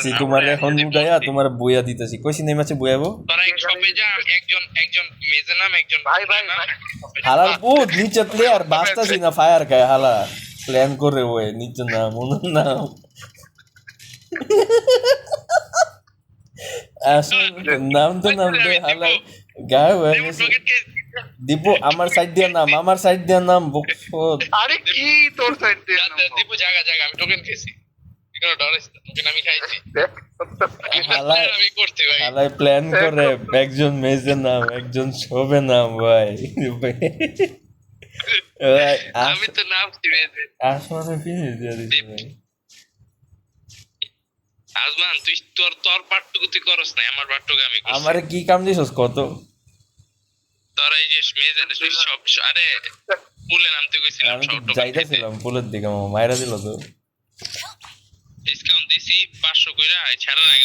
দিতেছি তোমার এখন উড়াইয়া তোমার বইয়া দিতেছি কইছি নেই মাছে বইয়াবো তোরা এক শপে যা একজন একজন মেজে নাম একজন ভাই ভাই নাম। হালার বহুত নিচে প্লেয়ার বাঁচতাছি না ফায়ার খায় হালা প্ল্যান করে ওই নিচে নাম ওনার নাম আসলে নাম তো হালা গায়ে হয়ে দেবু গেছে টকেটকে দীপু আমার সাইড দিয়ে নাম বকশোদ আরে কি তোর সাইড দিয়ে দীপু জায়গা জায়গা আমি টোকেন খেয়েছি কোনো ডর আছে না, টোকেন আমি খাইছি হালায় আমি করছি ভাই হালায় প্ল্যান করে একজন মেজে নাম একজন শোবে নাম ভাই ভাই আমি তো নাম চিনেছি আসমানে ফিনিশ দিয়ে দিছি ভাই আজমান তুই তোর তোর পার্টটুকু তুই করস না আমার পার্টটুকু আমি করছি আমারে কি কাম দিছস কত তোর এই যে মেজে সব আরে পুলে নামতে কইছিলাম আমি সব তো যাইতেছিলাম পুলের দিকে মাইরা দিল তো ডিসকাউন্ট দিছি 500 কইরা ছাড়ার আগে